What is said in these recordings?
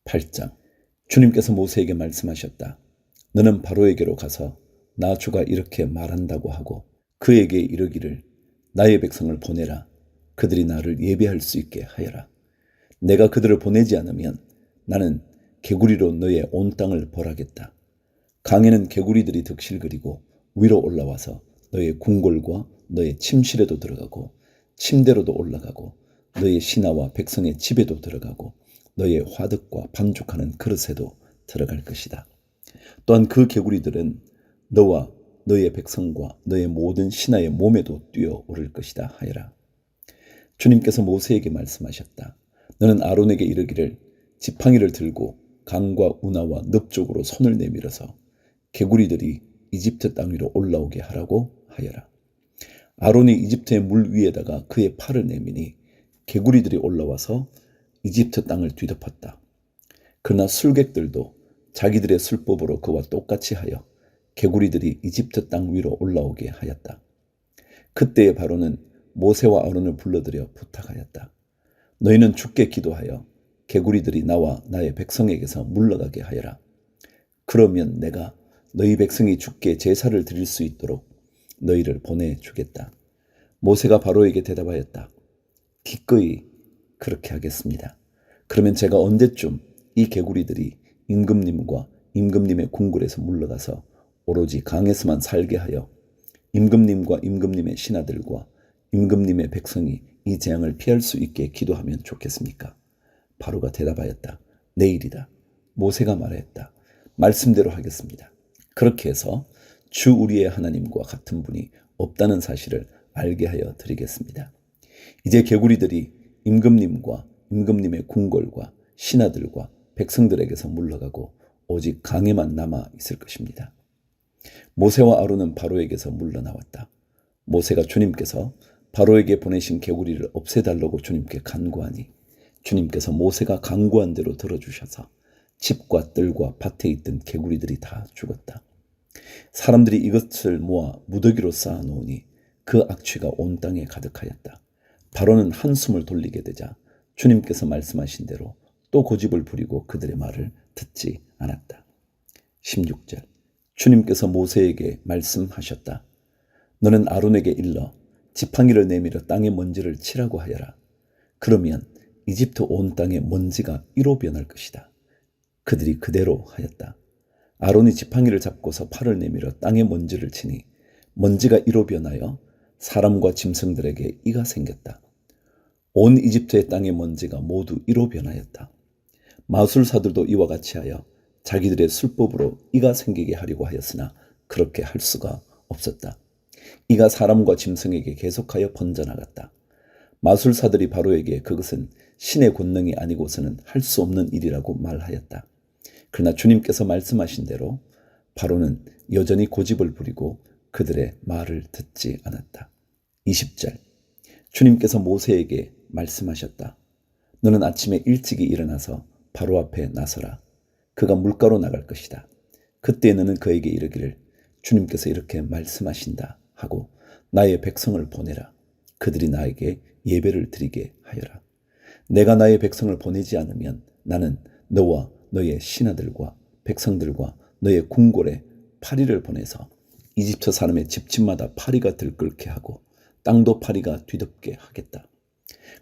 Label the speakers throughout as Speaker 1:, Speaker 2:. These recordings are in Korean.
Speaker 1: 8장. 주님께서 모세에게 말씀하셨다. 너는 바로에게로 가서 나 주가 이렇게 말한다고 하고 그에게 이르기를 나의 백성을 보내라. 그들이 나를 예배할 수 있게 하여라. 내가 그들을 보내지 않으면 나는 개구리로 너의 온 땅을 벌하겠다. 강에는 개구리들이 득실거리고 위로 올라와서 너의 궁궐과 너의 침실에도 들어가고 침대로도 올라가고 너의 신하와 백성의 집에도 들어가고 너의 화덕과 반죽하는 그릇에도 들어갈 것이다. 또한 그 개구리들은 너와 너의 백성과 너의 모든 신하의 몸에도 뛰어오를 것이다 하여라. 주님께서 모세에게 말씀하셨다. 너는 아론에게 이르기를 지팡이를 들고 강과 운하와 늪 쪽으로 손을 내밀어서 개구리들이 이집트 땅 위로 올라오게 하라고 하여라. 아론이 이집트의 물 위에다가 그의 팔을 내미니 개구리들이 올라와서 이집트 땅을 뒤덮었다. 그러나 술객들도 자기들의 술법으로 그와 똑같이 하여 개구리들이 이집트 땅 위로 올라오게 하였다. 그때에 바로는 모세와 아론을 불러들여 부탁하였다. 너희는 주께 기도하여 개구리들이 나와 나의 백성에게서 물러가게 하여라. 그러면 내가 너희 백성이 주께 제사를 드릴 수 있도록 너희를 보내주겠다. 모세가 바로에게 대답하였다. 기꺼이 그렇게 하겠습니다. 그러면 제가 언제쯤 이 개구리들이 임금님과 임금님의 궁궐에서 물러가서 오로지 강에서만 살게 하여 임금님과 임금님의 신하들과 임금님의 백성이 이 재앙을 피할 수 있게 기도하면 좋겠습니까? 바로가 대답하였다. 내일이다. 모세가 말하였다. 말씀대로 하겠습니다. 그렇게 해서 주 우리의 하나님과 같은 분이 없다는 사실을 알게 하여 드리겠습니다. 이제 개구리들이 임금님과 임금님의 궁궐과 신하들과 백성들에게서 물러가고 오직 강에만 남아 있을 것입니다. 모세와 아론은 바로에게서 물러나왔다. 모세가 주님께서 바로에게 보내신 개구리를 없애달라고 주님께 간구하니 주님께서 모세가 간구한 대로 들어주셔서 집과 뜰과 밭에 있던 개구리들이 다 죽었다. 사람들이 이것을 모아 무더기로 쌓아놓으니 그 악취가 온 땅에 가득하였다. 바로는 한숨을 돌리게 되자 주님께서 말씀하신 대로 또 고집을 부리고 그들의 말을 듣지 않았다. 16절. 주님께서 모세에게 말씀하셨다. 너는 아론에게 일러 지팡이를 내밀어 땅의 먼지를 치라고 하여라. 그러면 이집트 온 땅의 먼지가 이로 변할 것이다. 그들이 그대로 하였다. 아론이 지팡이를 잡고서 팔을 내밀어 땅의 먼지를 치니 먼지가 이로 변하여 사람과 짐승들에게 이가 생겼다. 온 이집트의 땅의 먼지가 모두 이로 변하였다. 마술사들도 이와 같이 하여 자기들의 술법으로 이가 생기게 하려고 하였으나 그렇게 할 수가 없었다. 이가 사람과 짐승에게 계속하여 번져나갔다. 마술사들이 바로에게 그것은 신의 권능이 아니고서는 할 수 없는 일이라고 말하였다. 그러나 주님께서 말씀하신 대로 바로는 여전히 고집을 부리고 그들의 말을 듣지 않았다. 20절. 주님께서 모세에게 말씀하셨다. 너는 아침에 일찍이 일어나서 바로 앞에 나서라. 그가 물가로 나갈 것이다. 그때 너는 그에게 이르기를 주님께서 이렇게 말씀하신다 하고 나의 백성을 보내라. 그들이 나에게 예배를 드리게 하여라. 내가 나의 백성을 보내지 않으면 나는 너와 너의 신하들과 백성들과 너의 궁궐에 파리를 보내서 이집트 사람의 집집마다 파리가 들끓게 하고 땅도 파리가 뒤덮게 하겠다.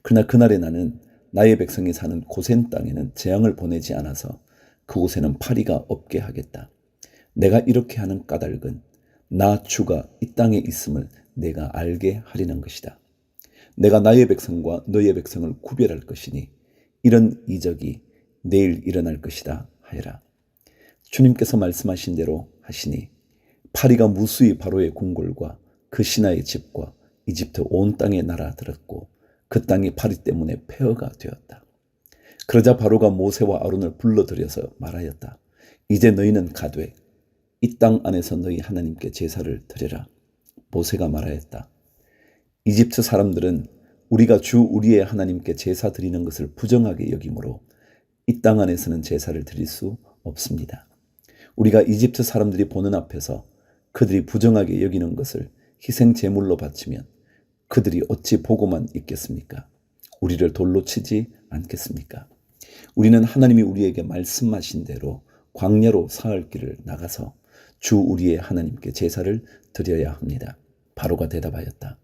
Speaker 1: 그러나 그날에 나는 나의 백성이 사는 고센 땅에는 재앙을 보내지 않아서 그곳에는 파리가 없게 하겠다. 내가 이렇게 하는 까닭은 나 주가 이 땅에 있음을 내가 알게 하리는 것이다. 내가 나의 백성과 너의 백성을 구별할 것이니 이런 이적이 내일 일어날 것이다 하여라. 주님께서 말씀하신 대로 하시니 파리가 무수히 바로의 궁궐과 그 신하의 집과 이집트 온 땅에 날아들었고 그 땅이 파리 때문에 폐허가 되었다. 그러자 바로가 모세와 아론을 불러들여서 말하였다. 이제 너희는 가되 이 땅 안에서 너희 하나님께 제사를 드려라. 모세가 말하였다. 이집트 사람들은 우리가 주 우리의 하나님께 제사 드리는 것을 부정하게 여기므로 이 땅 안에서는 제사를 드릴 수 없습니다. 우리가 이집트 사람들이 보는 앞에서 그들이 부정하게 여기는 것을 희생 제물로 바치면 그들이 어찌 보고만 있겠습니까? 우리를 돌로 치지 않겠습니까? 우리는 하나님이 우리에게 말씀하신 대로 광야로 사흘 길을 나가서 주 우리의 하나님께 제사를 드려야 합니다. 바로가 대답하였다.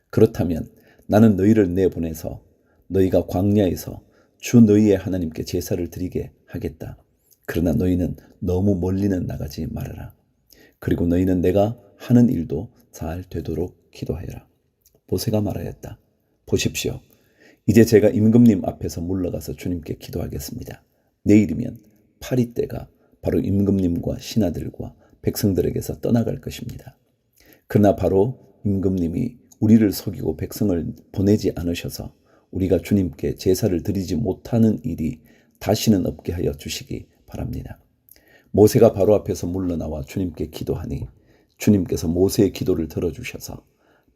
Speaker 1: 그렇다면 나는 너희를 내보내서 너희가 광야에서 주 너희의 하나님께 제사를 드리게 하겠다. 그러나 너희는 너무 멀리는 나가지 말아라. 그리고 너희는 내가 하는 일도 잘 되도록 기도하여라. 모세가 말하였다. 보십시오. 이제 제가 임금님 앞에서 물러가서 주님께 기도하겠습니다. 내일이면 파리 때가 바로 임금님과 신하들과 백성들에게서 떠나갈 것입니다. 그러나 바로 임금님이 우리를 속이고 백성을 보내지 않으셔서 우리가 주님께 제사를 드리지 못하는 일이 다시는 없게 하여 주시기 바랍니다. 모세가 바로 앞에서 물러나와 주님께 기도하니 주님께서 모세의 기도를 들어주셔서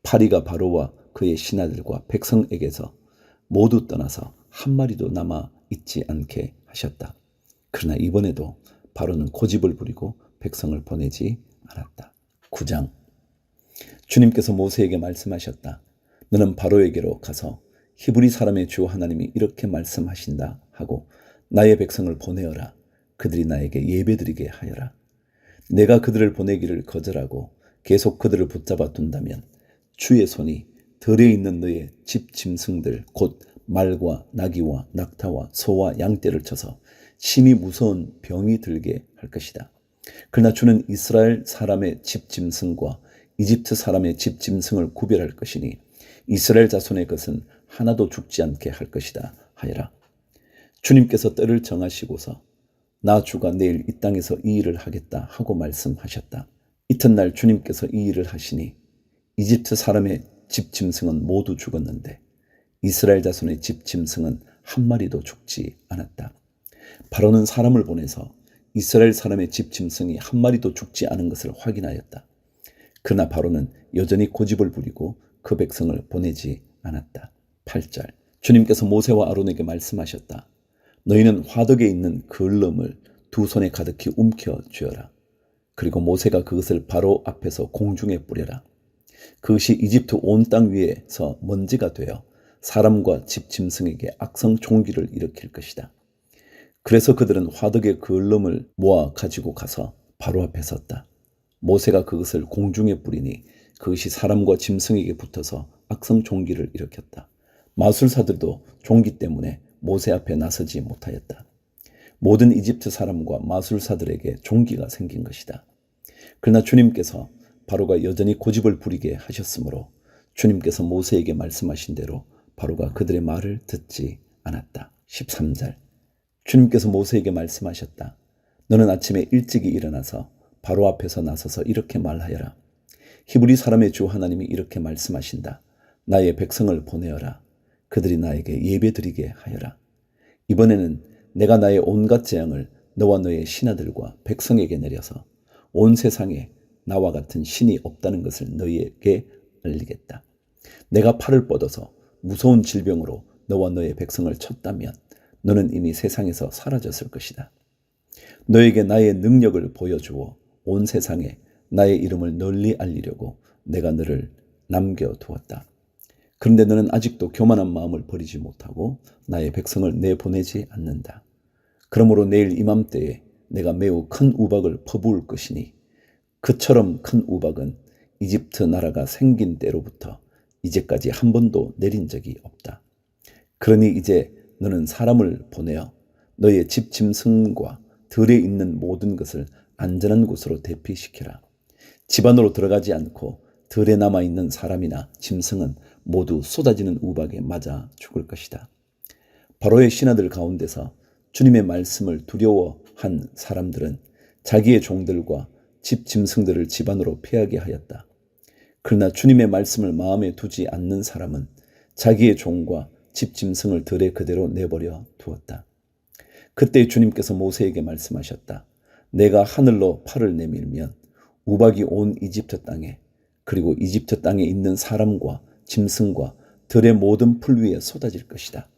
Speaker 1: 파리가 바로와 그의 신하들과 백성에게서 모두 떠나서 한 마리도 남아 있지 않게 하셨다. 그러나 이번에도 바로는 고집을 부리고 백성을 보내지 않았다. 9장. 주님께서 모세에게 말씀하셨다. 너는 바로에게로 가서 히브리 사람의 주 하나님이 이렇게 말씀하신다 하고 나의 백성을 보내어라. 그들이 나에게 예배드리게 하여라. 내가 그들을 보내기를 거절하고 계속 그들을 붙잡아 둔다면 주의 손이 들에 있는 너의 집 짐승들 곧 말과 나귀와 낙타와 소와 양떼를 쳐서 심히 무서운 병이 들게 할 것이다. 그러나 주는 이스라엘 사람의 집 짐승과 이집트 사람의 집 짐승을 구별할 것이니 이스라엘 자손의 것은 하나도 죽지 않게 할 것이다 하여라. 주님께서 때를 정하시고서 나 주가 내일 이 땅에서 이 일을 하겠다 하고 말씀하셨다. 이튿날 주님께서 이 일을 하시니 이집트 사람의 집 짐승은 모두 죽었는데 이스라엘 자손의 집 짐승은 한 마리도 죽지 않았다. 바로는 사람을 보내서 이스라엘 사람의 집 짐승이 한 마리도 죽지 않은 것을 확인하였다. 그러나 바로는 여전히 고집을 부리고 그 백성을 보내지 않았다. 8절. 주님께서 모세와 아론에게 말씀하셨다. 너희는 화덕에 있는 그을름을 두 손에 가득히 움켜 쥐어라. 그리고 모세가 그것을 바로 앞에서 공중에 뿌려라. 그것이 이집트 온 땅 위에서 먼지가 되어 사람과 집 짐승에게 악성 종기를 일으킬 것이다. 그래서 그들은 화덕의 그을름을 모아 가지고 가서 바로 앞에 섰다. 모세가 그것을 공중에 뿌리니 그것이 사람과 짐승에게 붙어서 악성 종기를 일으켰다. 마술사들도 종기 때문에 모세 앞에 나서지 못하였다. 모든 이집트 사람과 마술사들에게 종기가 생긴 것이다. 그러나 주님께서 바로가 여전히 고집을 부리게 하셨으므로 주님께서 모세에게 말씀하신 대로 바로가 그들의 말을 듣지 않았다. 13절. 주님께서 모세에게 말씀하셨다. 너는 아침에 일찍이 일어나서 바로 앞에서 나서서 이렇게 말하여라. 히브리 사람의 주 하나님이 이렇게 말씀하신다. 나의 백성을 보내어라. 그들이 나에게 예배드리게 하여라. 이번에는 내가 나의 온갖 재앙을 너와 너의 신하들과 백성에게 내려서 온 세상에 나와 같은 신이 없다는 것을 너희에게 알리겠다. 내가 팔을 뻗어서 무서운 질병으로 너와 너의 백성을 쳤다면 너는 이미 세상에서 사라졌을 것이다. 너에게 나의 능력을 보여주어 온 세상에 나의 이름을 널리 알리려고 내가 너를 남겨두었다. 그런데 너는 아직도 교만한 마음을 버리지 못하고 나의 백성을 내보내지 않는다. 그러므로 내일 이맘때에 내가 매우 큰 우박을 퍼부을 것이니 그처럼 큰 우박은 이집트 나라가 생긴 때로부터 이제까지 한 번도 내린 적이 없다. 그러니 이제 너는 사람을 보내어 너의 집 짐승과 들에 있는 모든 것을 안전한 곳으로 대피시키라. 집 안으로 들어가지 않고 들에 남아있는 사람이나 짐승은 모두 쏟아지는 우박에 맞아 죽을 것이다. 바로의 신하들 가운데서 주님의 말씀을 두려워한 사람들은 자기의 종들과 집 짐승들을 집 안으로 피하게 하였다. 그러나 주님의 말씀을 마음에 두지 않는 사람은 자기의 종과 집 짐승을 들에 그대로 내버려 두었다. 그때 주님께서 모세에게 말씀하셨다. 내가 하늘로 팔을 내밀면 우박이 온 이집트 땅에 그리고 이집트 땅에 있는 사람과 짐승과 들의 모든 풀 위에 쏟아질 것이다.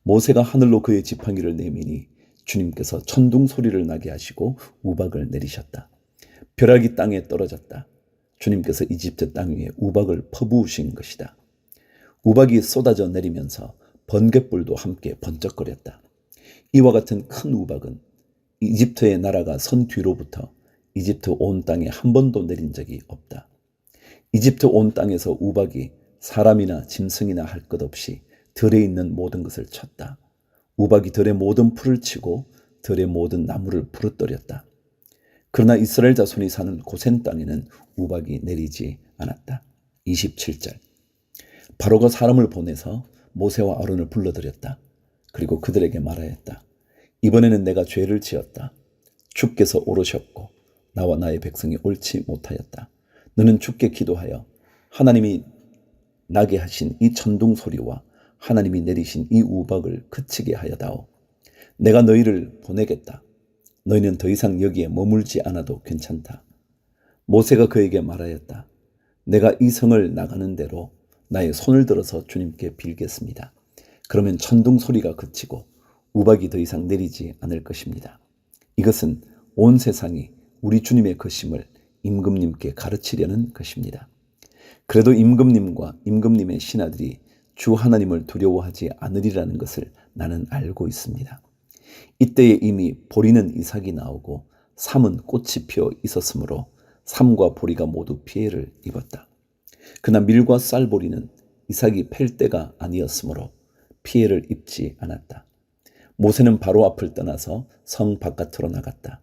Speaker 1: 모세가 하늘로 그의 지팡이를 내미니 주님께서 천둥 소리를 나게 하시고 우박을 내리셨다. 벼락이 땅에 떨어졌다. 주님께서 이집트 땅 위에 우박을 퍼부으신 것이다. 우박이 쏟아져 내리면서 번갯불도 함께 번쩍거렸다. 이와 같은 큰 우박은 이집트의 나라가 선 뒤로부터 이집트 온 땅에 한 번도 내린 적이 없다. 이집트 온 땅에서 우박이 사람이나 짐승이나 할 것 없이 들에 있는 모든 것을 쳤다. 우박이 들의 모든 풀을 치고 들의 모든 나무를 부러뜨렸다. 그러나 이스라엘 자손이 사는 고센 땅에는 우박이 내리지 않았다. 27절. 바로가 사람을 보내서 모세와 아론을 불러들였다. 그리고 그들에게 말하였다. 이번에는 내가 죄를 지었다. 주께서 오르셨고 나와 나의 백성이 옳지 못하였다. 너는 주께 기도하여 하나님이 나게 하신 이 천둥 소리와 하나님이 내리신 이 우박을 그치게 하여다오. 내가 너희를 보내겠다. 너희는 더 이상 여기에 머물지 않아도 괜찮다. 모세가 그에게 말하였다. 내가 이 성을 나가는 대로 나의 손을 들어서 주님께 빌겠습니다. 그러면 천둥 소리가 그치고 우박이 더 이상 내리지 않을 것입니다. 이것은 온 세상이 우리 주님의 것임을 임금님께 가르치려는 것입니다. 그래도 임금님과 임금님의 신하들이 주 하나님을 두려워하지 않으리라는 것을 나는 알고 있습니다. 이때에 이미 보리는 이삭이 나오고 삼은 꽃이 피어 있었으므로 삼과 보리가 모두 피해를 입었다. 그러나 밀과 쌀보리는 이삭이 팰 때가 아니었으므로 피해를 입지 않았다. 모세는 바로 앞을 떠나서 성 바깥으로 나갔다.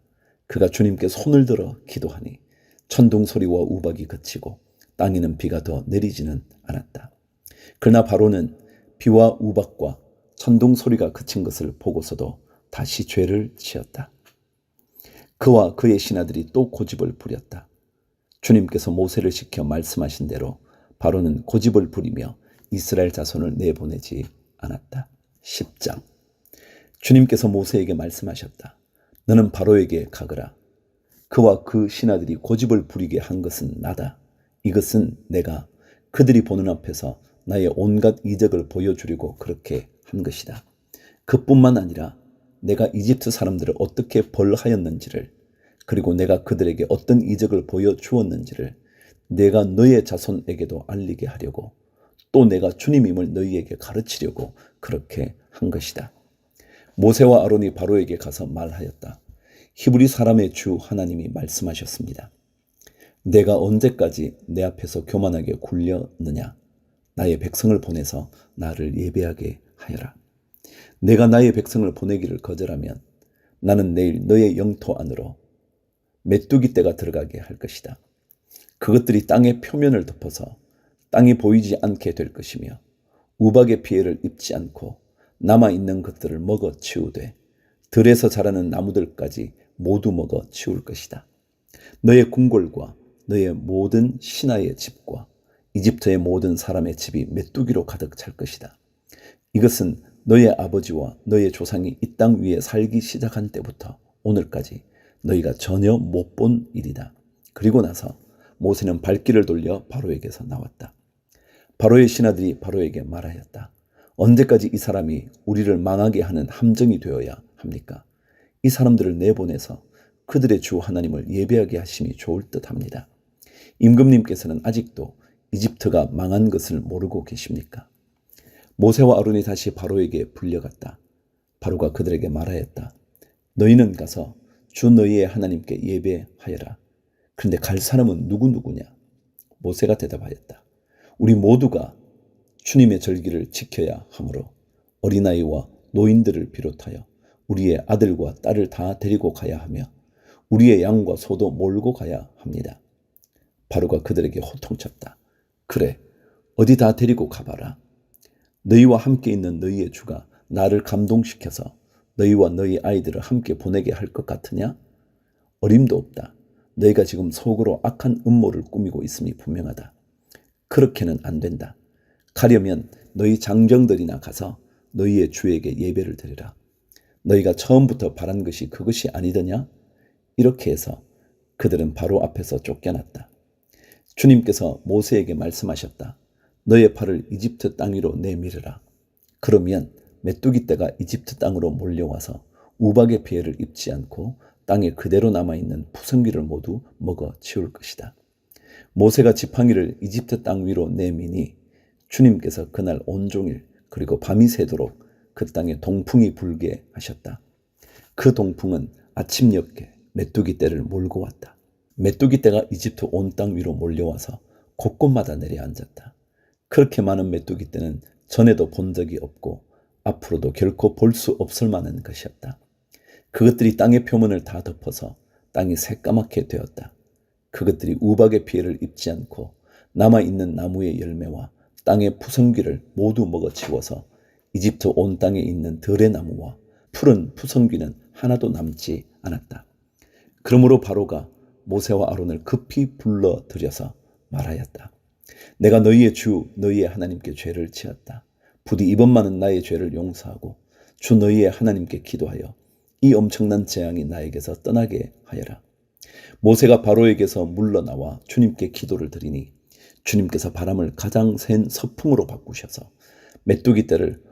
Speaker 1: 그가 주님께 손을 들어 기도하니 천둥 소리와 우박이 그치고 땅에는 비가 더 내리지는 않았다. 그러나 바로는 비와 우박과 천둥 소리가 그친 것을 보고서도 다시 죄를 지었다. 그와 그의 신하들이 또 고집을 부렸다. 주님께서 모세를 시켜 말씀하신 대로 바로는 고집을 부리며 이스라엘 자손을 내보내지 않았다. 10장. 주님께서 모세에게 말씀하셨다. 너는 바로에게 가거라. 그와 그 신하들이 고집을 부리게 한 것은 나다. 이것은 내가 그들이 보는 앞에서 나의 온갖 이적을 보여주려고 그렇게 한 것이다. 그뿐만 아니라 내가 이집트 사람들을 어떻게 벌하였는지를, 그리고 내가 그들에게 어떤 이적을 보여주었는지를 내가 너의 자손에게도 알리게 하려고, 또 내가 주님임을 너희에게 가르치려고 그렇게 한 것이다. 모세와 아론이 바로에게 가서 말하였다. 히브리 사람의 주 하나님이 말씀하셨습니다. 내가 언제까지 내 앞에서 교만하게 굴렸느냐? 나의 백성을 보내서 나를 예배하게 하여라. 내가 나의 백성을 보내기를 거절하면 나는 내일 너의 영토 안으로 메뚜기 떼가 들어가게 할 것이다. 그것들이 땅의 표면을 덮어서 땅이 보이지 않게 될 것이며 우박의 피해를 입지 않고 남아있는 것들을 먹어 치우되 들에서 자라는 나무들까지 모두 먹어 치울 것이다. 너의 궁궐과 너의 모든 신하의 집과 이집트의 모든 사람의 집이 메뚜기로 가득 찰 것이다. 이것은 너의 아버지와 너의 조상이 이 땅 위에 살기 시작한 때부터 오늘까지 너희가 전혀 못 본 일이다. 그리고 나서 모세는 발길을 돌려 바로에게서 나왔다. 바로의 신하들이 바로에게 말하였다. 언제까지 이 사람이 우리를 망하게 하는 함정이 되어야 합니까? 이 사람들을 내보내서 그들의 주 하나님을 예배하게 하심이 좋을 듯합니다. 임금님께서는 아직도 이집트가 망한 것을 모르고 계십니까? 모세와 아론이 다시 바로에게 불려갔다. 바로가 그들에게 말하였다. 너희는 가서 주 너희의 하나님께 예배하여라. 그런데 갈 사람은 누구냐? 모세가 대답하였다. 우리 모두가 주님의 절기를 지켜야 하므로 어린아이와 노인들을 비롯하여 우리의 아들과 딸을 다 데리고 가야 하며 우리의 양과 소도 몰고 가야 합니다. 바로가 그들에게 호통쳤다. 그래, 어디 다 데리고 가봐라. 너희와 함께 있는 너희의 주가 나를 감동시켜서 너희와 너희 아이들을 함께 보내게 할 것 같으냐? 어림도 없다. 너희가 지금 속으로 악한 음모를 꾸미고 있음이 분명하다. 그렇게는 안 된다. 가려면 너희 장정들이나 가서 너희의 주에게 예배를 드리라. 너희가 처음부터 바란 것이 그것이 아니더냐? 이렇게 해서 그들은 바로 앞에서 쫓겨났다. 주님께서 모세에게 말씀하셨다. 너의 팔을 이집트 땅 위로 내밀으라. 그러면 메뚜기 떼가 이집트 땅으로 몰려와서 우박의 피해를 입지 않고 땅에 그대로 남아있는 푸성귀를 모두 먹어 치울 것이다. 모세가 지팡이를 이집트 땅 위로 내미니 주님께서 그날 온종일 그리고 밤이 새도록 그 땅에 동풍이 불게 하셨다. 그 동풍은 아침녘에 메뚜기 떼를 몰고 왔다. 메뚜기 떼가 이집트 온 땅 위로 몰려와서 곳곳마다 내려앉았다. 그렇게 많은 메뚜기 떼는 전에도 본 적이 없고 앞으로도 결코 볼 수 없을 만한 것이었다. 그것들이 땅의 표면을 다 덮어서 땅이 새까맣게 되었다. 그것들이 우박의 피해를 입지 않고 남아있는 나무의 열매와 땅의 푸성귀를 모두 먹어치워서 이집트 온 땅에 있는 들의 나무와 푸른 푸성귀는 하나도 남지 않았다. 그러므로 바로가 모세와 아론을 급히 불러들여서 말하였다. 내가 너희의 주 너희의 하나님께 죄를 지었다. 부디 이번만은 나의 죄를 용서하고 주 너희의 하나님께 기도하여 이 엄청난 재앙이 나에게서 떠나게 하여라. 모세가 바로에게서 물러나와 주님께 기도를 드리니 주님께서 바람을 가장 센 서풍으로 바꾸셔서 메뚜기 떼를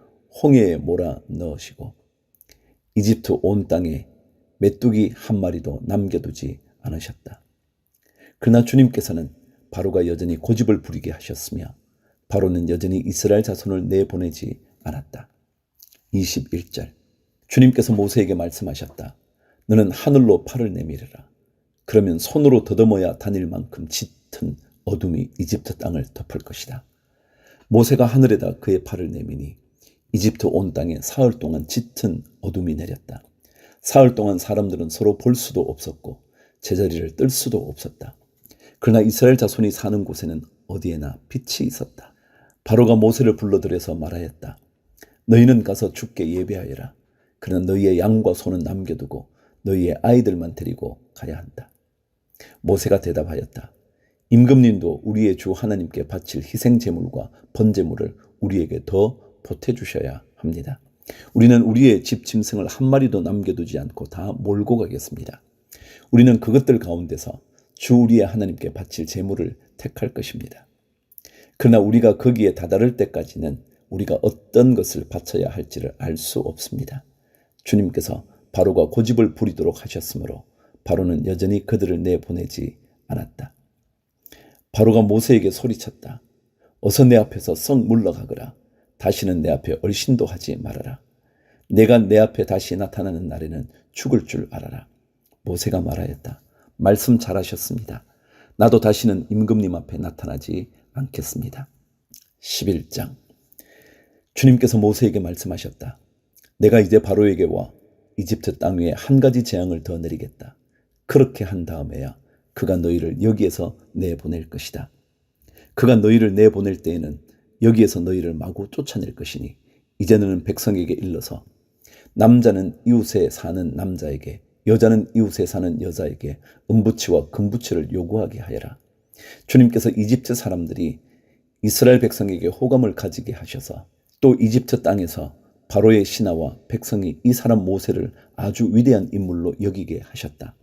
Speaker 1: 홍해에 몰아 넣으시고 이집트 온 땅에 메뚜기 한 마리도 남겨두지 않으셨다. 그러나 주님께서는 바로가 여전히 고집을 부리게 하셨으며 바로는 여전히 이스라엘 자손을 내보내지 않았다. 21절 주님께서 모세에게 말씀하셨다. 너는 하늘로 팔을 내밀어라. 그러면 손으로 더듬어야 다닐 만큼 짙은 어둠이 이집트 땅을 덮을 것이다. 모세가 하늘에다 그의 팔을 내미니 이집트 온 땅에 사흘 동안 짙은 어둠이 내렸다. 사흘 동안 사람들은 서로 볼 수도 없었고 제자리를 뜰 수도 없었다. 그러나 이스라엘 자손이 사는 곳에는 어디에나 빛이 있었다. 바로가 모세를 불러들여서 말하였다. 너희는 가서 주께 예배하여라. 그러나 너희의 양과 소는 남겨두고 너희의 아이들만 데리고 가야 한다. 모세가 대답하였다. 임금님도 우리의 주 하나님께 바칠 희생제물과 번제물을 우리에게 더 보태주셔야 합니다. 우리는 우리의 집 짐승을 한 마리도 남겨두지 않고 다 몰고 가겠습니다. 우리는 그것들 가운데서 주 우리의 하나님께 바칠 제물을 택할 것입니다. 그러나 우리가 거기에 다다를 때까지는 우리가 어떤 것을 바쳐야 할지를 알 수 없습니다. 주님께서 바로가 고집을 부리도록 하셨으므로 바로는 여전히 그들을 내보내지 않았다. 바로가 모세에게 소리쳤다. 어서 내 앞에서 썩 물러가거라. 다시는 내 앞에 얼씬도 하지 말아라. 내가 내 앞에 다시 나타나는 날에는 죽을 줄 알아라. 모세가 말하였다. 말씀 잘하셨습니다. 나도 다시는 임금님 앞에 나타나지 않겠습니다. 11장 주님께서 모세에게 말씀하셨다. 내가 이제 바로에게 와 이집트 땅 위에 한 가지 재앙을 더 내리겠다. 그렇게 한 다음에야 그가 너희를 여기에서 내보낼 것이다. 그가 너희를 내보낼 때에는 여기에서 너희를 마구 쫓아낼 것이니 이제 너는 백성에게 일러서 남자는 이웃에 사는 남자에게 여자는 이웃에 사는 여자에게 은부치와 금부치를 요구하게 하여라. 주님께서 이집트 사람들이 이스라엘 백성에게 호감을 가지게 하셔서 또 이집트 땅에서 바로의 신하와 백성이 이 사람 모세를 아주 위대한 인물로 여기게 하셨다.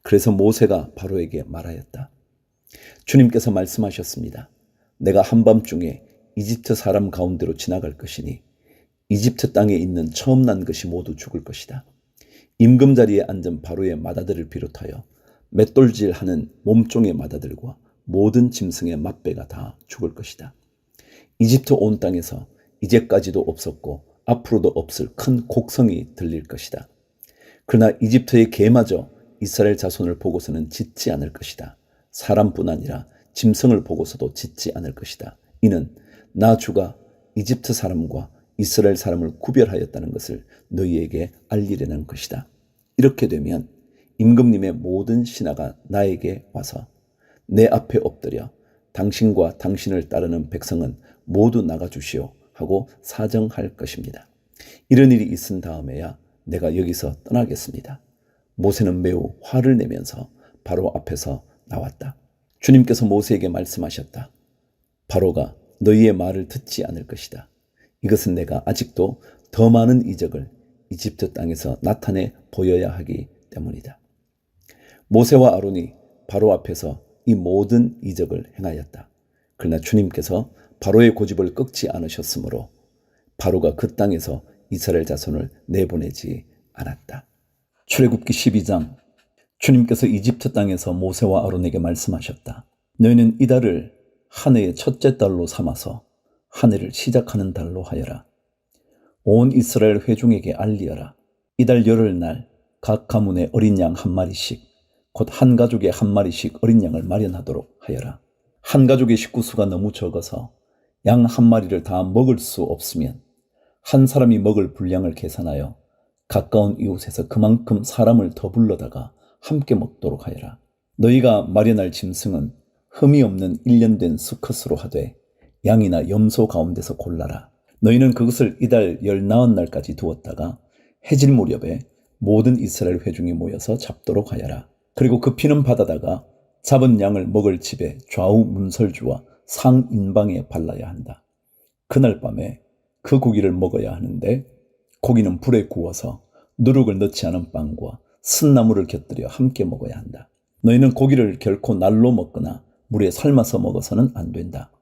Speaker 1: 그래서 모세가 바로에게 말하였다. 주님께서 말씀하셨습니다. 내가 한밤중에 이집트 사람 가운데로 지나갈 것이니 이집트 땅에 있는 처음 난 것이 모두 죽을 것이다. 임금 자리에 앉은 바로의 마다들을 비롯하여 맷돌질하는 몸종의 마다들과 모든 짐승의 맛배가 다 죽을 것이다. 이집트 온 땅에서 이제까지도 없었고 앞으로도 없을 큰 곡성이 들릴 것이다. 그러나 이집트의 개마저 이스라엘 자손을 보고서는 짖지 않을 것이다. 사람뿐 아니라 짐승을 보고서도 짖지 않을 것이다. 이는 나 주가 이집트 사람과 이스라엘 사람을 구별하였다는 것을 너희에게 알리려는 것이다. 이렇게 되면 임금님의 모든 신하가 나에게 와서 내 앞에 엎드려 당신과 당신을 따르는 백성은 모두 나가주시오 하고 사정할 것입니다. 이런 일이 있은 다음에야 내가 여기서 떠나겠습니다. 모세는 매우 화를 내면서 바로 앞에서 나왔다. 주님께서 모세에게 말씀하셨다. 바로가 너희의 말을 듣지 않을 것이다. 이것은 내가 아직도 더 많은 이적을 이집트 땅에서 나타내 보여야 하기 때문이다. 모세와 아론이 바로 앞에서 이 모든 이적을 행하였다. 그러나 주님께서 바로의 고집을 꺾지 않으셨으므로 바로가 그 땅에서 이스라엘 자손을 내보내지 않았다. 출애굽기 12장 주님께서 이집트 땅에서 모세와 아론에게 말씀하셨다. 너희는 이 달을 한 해의 첫째 달로 삼아서 한 해를 시작하는 달로 하여라. 온 이스라엘 회중에게 알리어라. 이달 열흘날 각 가문에 어린 양 한 마리씩, 곧 한 가족에 한 마리씩 어린 양을 마련하도록 하여라. 한 가족의 식구수가 너무 적어서 양 한 마리를 다 먹을 수 없으면 한 사람이 먹을 분량을 계산하여 가까운 이웃에서 그만큼 사람을 더 불러다가 함께 먹도록 하여라. 너희가 마련할 짐승은 흠이 없는 1년 된 수컷으로 하되 양이나 염소 가운데서 골라라. 너희는 그것을 이달 19날까지 두었다가 해질 무렵에 모든 이스라엘 회중이 모여서 잡도록 하여라. 그리고 그 피는 받아다가 잡은 양을 먹을 집에 좌우 문설주와 상인방에 발라야 한다. 그날 밤에 그 고기를 먹어야 하는데 고기는 불에 구워서 누룩을 넣지 않은 빵과 쓴나물을 곁들여 함께 먹어야 한다. 너희는 고기를 결코 날로 먹거나 물에 삶아서 먹어서는 안 된다.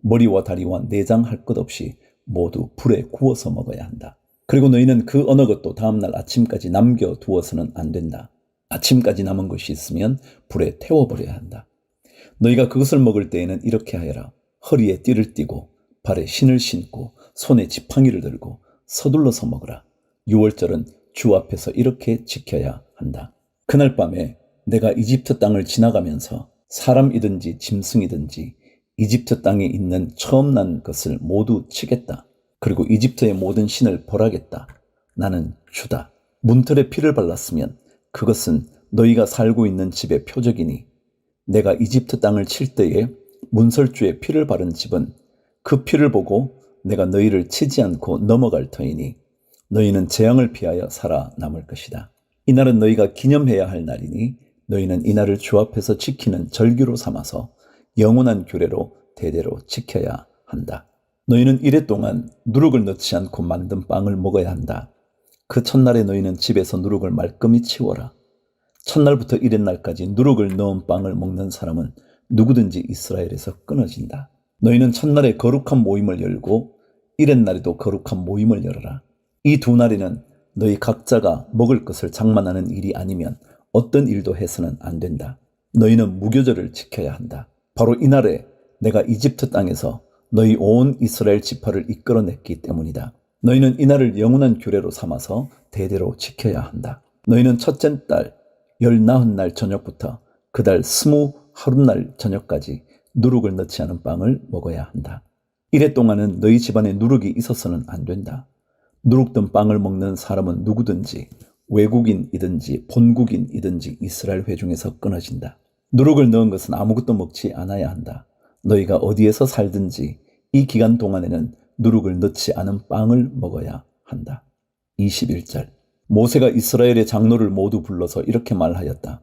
Speaker 1: 머리와 다리와 내장 할 것 없이 모두 불에 구워서 먹어야 한다. 그리고 너희는 그 어느 것도 다음날 아침까지 남겨두어서는 안 된다. 아침까지 남은 것이 있으면 불에 태워버려야 한다. 너희가 그것을 먹을 때에는 이렇게 하여라. 허리에 띠를 띠고 발에 신을 신고 손에 지팡이를 들고 서둘러서 먹으라. 유월절은 주 앞에서 이렇게 지켜야 한다. 그날 밤에 내가 이집트 땅을 지나가면서 사람이든지 짐승이든지 이집트 땅에 있는 처음 난 것을 모두 치겠다. 그리고 이집트의 모든 신을 벌하겠다. 나는 주다. 문틀에 피를 발랐으면 그것은 너희가 살고 있는 집의 표적이니 내가 이집트 땅을 칠 때에 문설주에 피를 바른 집은 그 피를 보고 내가 너희를 치지 않고 넘어갈 터이니 너희는 재앙을 피하여 살아남을 것이다. 이날은 너희가 기념해야 할 날이니 너희는 이날을 주 앞에서 지키는 절기로 삼아서 영원한 규례로 대대로 지켜야 한다. 너희는 이래 동안 누룩을 넣지 않고 만든 빵을 먹어야 한다. 그 첫날에 너희는 집에서 누룩을 말끔히 치워라. 첫날부터 이튿날까지 누룩을 넣은 빵을 먹는 사람은 누구든지 이스라엘에서 끊어진다. 너희는 첫날에 거룩한 모임을 열고 이튿날에도 거룩한 모임을 열어라. 이 두 날에는 너희 각자가 먹을 것을 장만하는 일이 아니면 어떤 일도 해서는 안 된다. 너희는 무교절을 지켜야 한다. 바로 이날에 내가 이집트 땅에서 너희 온 이스라엘 지파를 이끌어냈기 때문이다. 너희는 이날을 영원한 규례로 삼아서 대대로 지켜야 한다. 너희는 첫째 달 19날 저녁부터 그 달 20하룻날 저녁까지 누룩을 넣지 않은 빵을 먹어야 한다. 이래 동안은 너희 집안에 누룩이 있어서는 안 된다. 누룩 든 빵을 먹는 사람은 누구든지 외국인이든지 본국인이든지 이스라엘 회중에서 끊어진다. 누룩을 넣은 것은 아무것도 먹지 않아야 한다. 너희가 어디에서 살든지 이 기간 동안에는 누룩을 넣지 않은 빵을 먹어야 한다. 21절. 모세가 이스라엘의 장로를 모두 불러서 이렇게 말하였다.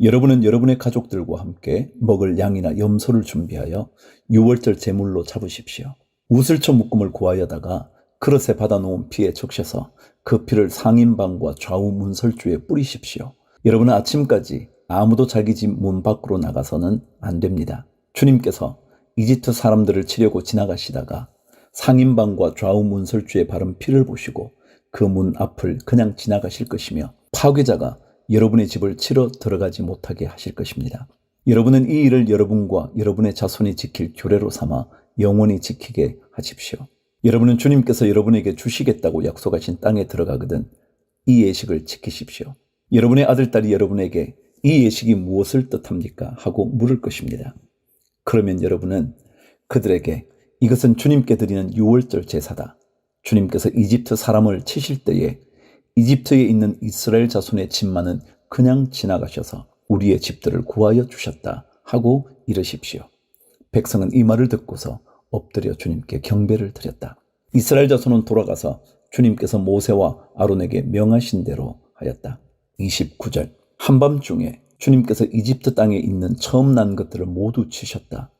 Speaker 1: 여러분은 여러분의 가족들과 함께 먹을 양이나 염소를 준비하여 유월절 제물로 잡으십시오. 우슬초 묶음을 구하여다가 그릇에 받아놓은 피에 적셔서 그 피를 상인방과 좌우 문설주에 뿌리십시오. 여러분은 아침까지 아무도 자기 집 문 밖으로 나가서는 안 됩니다. 주님께서 이집트 사람들을 치려고 지나가시다가 상인방과 좌우 문설주에 바른 피를 보시고 그 문 앞을 그냥 지나가실 것이며 파괴자가 여러분의 집을 치러 들어가지 못하게 하실 것입니다. 여러분은 이 일을 여러분과 여러분의 자손이 지킬 규례로 삼아 영원히 지키게 하십시오. 여러분은 주님께서 여러분에게 주시겠다고 약속하신 땅에 들어가거든 이 예식을 지키십시오. 여러분의 아들딸이 여러분에게 이 예식이 무엇을 뜻합니까? 하고 물을 것입니다. 그러면 여러분은 그들에게 이것은 주님께 드리는 유월절 제사다. 주님께서 이집트 사람을 치실 때에 이집트에 있는 이스라엘 자손의 집만은 그냥 지나가셔서 우리의 집들을 구하여 주셨다 하고 이르십시오. 백성은 이 말을 듣고서 엎드려 주님께 경배를 드렸다. 이스라엘 자손은 돌아가서 주님께서 모세와 아론에게 명하신 대로 하였다. 29절. 한밤중에 주님께서 이집트 땅에 있는 처음 난 것들을 모두 치셨다.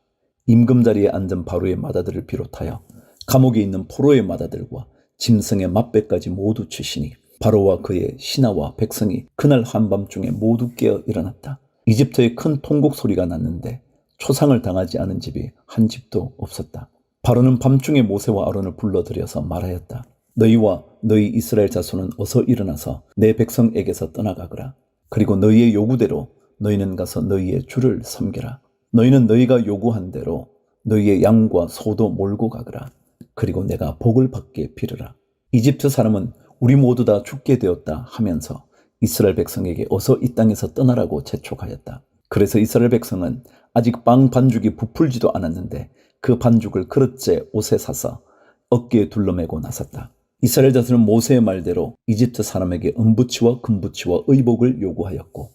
Speaker 1: 임금자리에 앉은 바로의 마다들을 비롯하여 감옥에 있는 포로의 마다들과 짐승의 맛배까지 모두 치시니 바로와 그의 신하와 백성이 그날 한밤중에 모두 깨어 일어났다. 이집트에 큰 통곡 소리가 났는데 초상을 당하지 않은 집이 한 집도 없었다. 바로는 밤중에 모세와 아론을 불러들여서 말하였다. 너희와 너희 이스라엘 자손은 어서 일어나서 내 백성에게서 떠나가거라. 그리고 너희의 요구대로 너희는 가서 너희의 주를 섬겨라. 너희는 너희가 요구한 대로 너희의 양과 소도 몰고 가거라. 그리고 내가 복을 받게 빌으라. 이집트 사람은 우리 모두 다 죽게 되었다 하면서 이스라엘 백성에게 어서 이 땅에서 떠나라고 재촉하였다. 그래서 이스라엘 백성은 아직 빵 반죽이 부풀지도 않았는데 그 반죽을 그릇째 옷에 사서 어깨에 둘러매고 나섰다. 이스라엘 자손은 모세의 말대로 이집트 사람에게 은부치와 금부치와 의복을 요구하였고,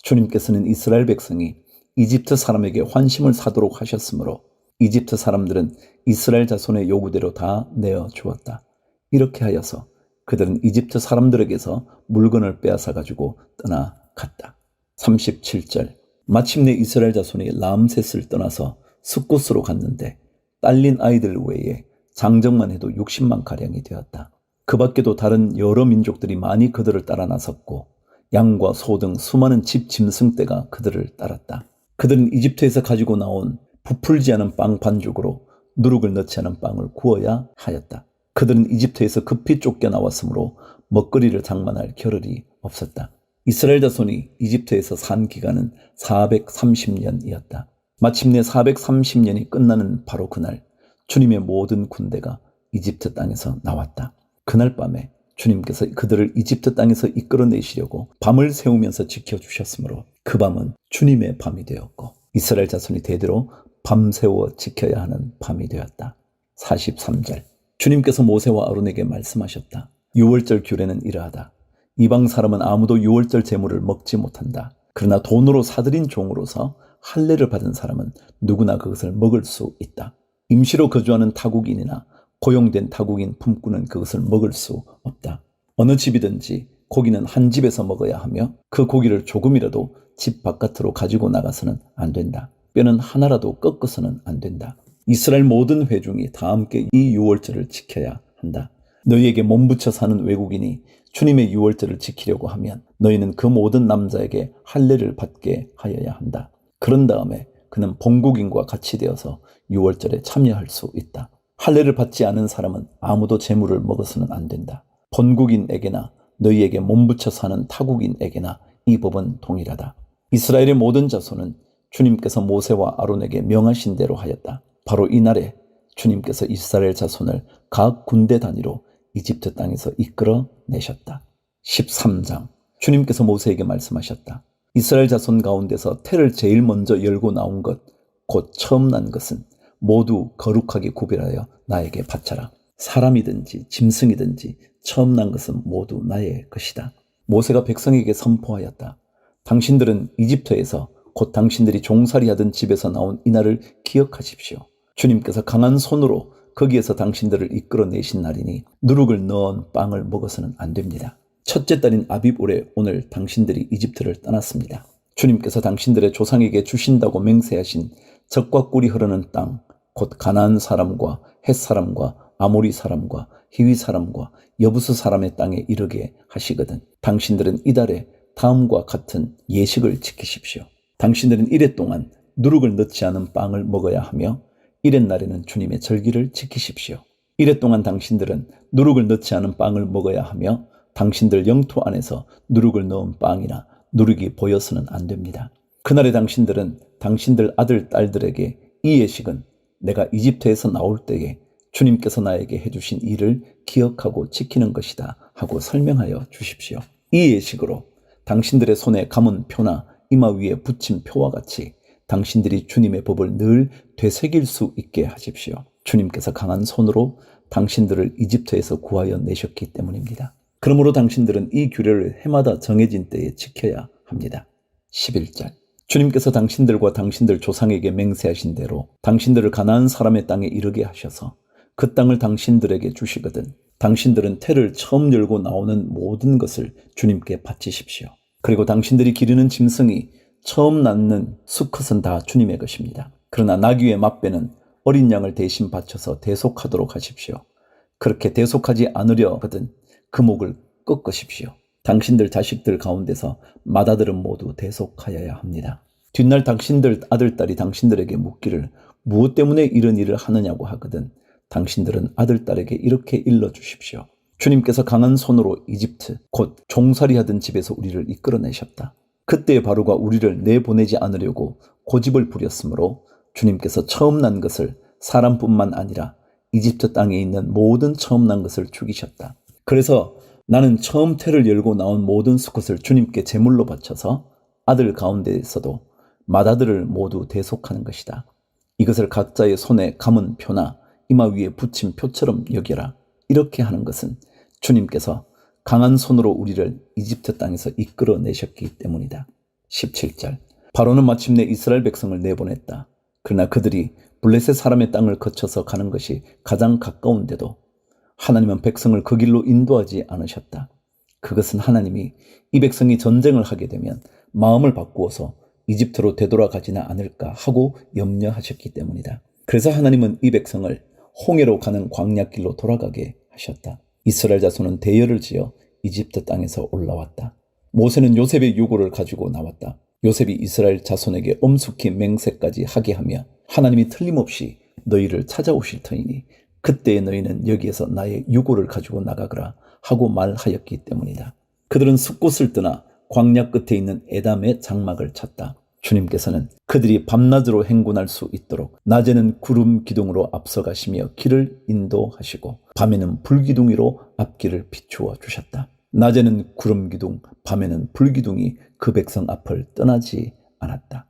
Speaker 1: 주님께서는 이스라엘 백성이 이집트 사람에게 환심을 사도록 하셨으므로 이집트 사람들은 이스라엘 자손의 요구대로 다 내어 주었다. 이렇게 하여서 그들은 이집트 사람들에게서 물건을 빼앗아 가지고 떠나갔다. 37절. 마침내 이스라엘 자손이 람셋을 떠나서 숫곳으로 갔는데 딸린 아이들 외에 장정만 해도 60만 가량이 되었다. 그 밖에도 다른 여러 민족들이 많이 그들을 따라 나섰고 양과 소 등 수많은 집 짐승떼가 그들을 따랐다. 그들은 이집트에서 가지고 나온 부풀지 않은 빵 반죽으로 누룩을 넣지 않은 빵을 구워야 하였다. 그들은 이집트에서 급히 쫓겨나왔으므로 먹거리를 장만할 겨를이 없었다. 이스라엘 자손이 이집트에서 산 기간은 430년이었다. 마침내 430년이 끝나는 바로 그날 주님의 모든 군대가 이집트 땅에서 나왔다. 그날 밤에 주님께서 그들을 이집트 땅에서 이끌어내시려고 밤을 새우면서 지켜주셨으므로 그 밤은 주님의 밤이 되었고 이스라엘 자손이 대대로 밤새워 지켜야 하는 밤이 되었다. 43절. 주님께서 모세와 아론에게 말씀하셨다. 유월절 규례는 이러하다. 이방 사람은 아무도 유월절 제물을 먹지 못한다. 그러나 돈으로 사들인 종으로서 할례를 받은 사람은 누구나 그것을 먹을 수 있다. 임시로 거주하는 타국인이나 고용된 타국인 품꾼은 그것을 먹을 수 없다. 어느 집이든지 고기는 한 집에서 먹어야 하며 그 고기를 조금이라도 집 바깥으로 가지고 나가서는 안 된다. 뼈는 하나라도 꺾어서는 안 된다. 이스라엘 모든 회중이 다 함께 이 유월절을 지켜야 한다. 너희에게 몸부쳐 사는 외국인이 주님의 유월절을 지키려고 하면 너희는 그 모든 남자에게 할례를 받게 하여야 한다. 그런 다음에 그는 본국인과 같이 되어서 유월절에 참여할 수 있다. 할례를 받지 않은 사람은 아무도 제물을 먹어서는 안 된다. 본국인에게나 너희에게 몸부쳐 사는 타국인에게나 이 법은 동일하다. 이스라엘의 모든 자손은 주님께서 모세와 아론에게 명하신 대로 하였다. 바로 이날에 주님께서 이스라엘 자손을 각 군대 단위로 이집트 땅에서 이끌어내셨다. 13장. 주님께서 모세에게 말씀하셨다. 이스라엘 자손 가운데서 태를 제일 먼저 열고 나온 것, 곧 처음 난 것은 모두 거룩하게 구별하여 나에게 바쳐라. 사람이든지 짐승이든지 처음 난 것은 모두 나의 것이다. 모세가 백성에게 선포하였다. 당신들은 이집트에서 곧 당신들이 종살이하던 집에서 나온 이날을 기억하십시오. 주님께서 강한 손으로 거기에서 당신들을 이끌어내신 날이니 누룩을 넣은 빵을 먹어서는 안 됩니다. 첫째 달인 아비볼에 오늘 당신들이 이집트를 떠났습니다. 주님께서 당신들의 조상에게 주신다고 맹세하신 젖과 꿀이 흐르는 땅, 곧 가나안 사람과 헷 사람과 아모리 사람과 히위 사람과 여부스 사람의 땅에 이르게 하시거든. 당신들은 이달에 다음과 같은 예식을 지키십시오. 당신들은 이래 동안 누룩을 넣지 않은 빵을 먹어야 하며 이렛 날에는 주님의 절기를 지키십시오. 이래 동안 당신들은 누룩을 넣지 않은 빵을 먹어야 하며 당신들 영토 안에서 누룩을 넣은 빵이나 누룩이 보여서는 안 됩니다. 그날에 당신들은 당신들 아들, 딸들에게 이 예식은 내가 이집트에서 나올 때에 주님께서 나에게 해주신 일을 기억하고 지키는 것이다 하고 설명하여 주십시오. 이 예식으로 당신들의 손에 감은 표나 이마 위에 붙인 표와 같이 당신들이 주님의 법을 늘 되새길 수 있게 하십시오. 주님께서 강한 손으로 당신들을 이집트에서 구하여 내셨기 때문입니다. 그러므로 당신들은 이 규례를 해마다 정해진 때에 지켜야 합니다. 11절. 주님께서 당신들과 당신들 조상에게 맹세하신 대로 당신들을 가나안 사람의 땅에 이르게 하셔서 그 땅을 당신들에게 주시거든 당신들은 태를 처음 열고 나오는 모든 것을 주님께 바치십시오. 그리고 당신들이 기르는 짐승이 처음 낳는 수컷은 다 주님의 것입니다. 그러나 나귀의 맏배는 어린 양을 대신 바쳐서 대속하도록 하십시오. 그렇게 대속하지 않으려거든 그 목을 꺾으십시오. 당신들 자식들 가운데서 맏아들은 모두 대속하여야 합니다. 뒷날 당신들 아들딸이 당신들에게 묻기를 무엇 때문에 이런 일을 하느냐고 하거든 당신들은 아들딸에게 이렇게 일러주십시오. 주님께서 강한 손으로 이집트 곧 종살이하던 집에서 우리를 이끌어내셨다. 그때의 바로가 우리를 내보내지 않으려고 고집을 부렸으므로 주님께서 처음 난 것을 사람뿐만 아니라 이집트 땅에 있는 모든 처음 난 것을 죽이셨다. 그래서 나는 처음 태를 열고 나온 모든 수컷을 주님께 제물로 바쳐서 아들 가운데에서도 맏아들을 모두 대속하는 것이다. 이것을 각자의 손에 감은 표나 이마 위에 붙인 표처럼 여겨라. 이렇게 하는 것은 주님께서 강한 손으로 우리를 이집트 땅에서 이끌어내셨기 때문이다. 17절. 바로는 마침내 이스라엘 백성을 내보냈다. 그러나 그들이 블레셋 사람의 땅을 거쳐서 가는 것이 가장 가까운데도 하나님은 백성을 그 길로 인도하지 않으셨다. 그것은 하나님이 이 백성이 전쟁을 하게 되면 마음을 바꾸어서 이집트로 되돌아가지는 않을까 하고 염려하셨기 때문이다. 그래서 하나님은 이 백성을 홍해로 가는 광야길로 돌아가게 하셨다. 이스라엘 자손은 대열을 지어 이집트 땅에서 올라왔다. 모세는 요셉의 유고를 가지고 나왔다. 요셉이 이스라엘 자손에게 엄숙히 맹세까지 하게 하며 하나님이 틀림없이 너희를 찾아오실 터이니 그때에 너희는 여기에서 나의 유고를 가지고 나가거라 하고 말하였기 때문이다. 그들은 숲곳을 떠나 광야 끝에 있는 에담의 장막을 찾다. 주님께서는 그들이 밤낮으로 행군할 수 있도록 낮에는 구름 기둥으로 앞서가시며 길을 인도하시고 밤에는 불기둥이로 앞길을 비추어 주셨다. 낮에는 구름 기둥, 밤에는 불기둥이 그 백성 앞을 떠나지 않았다.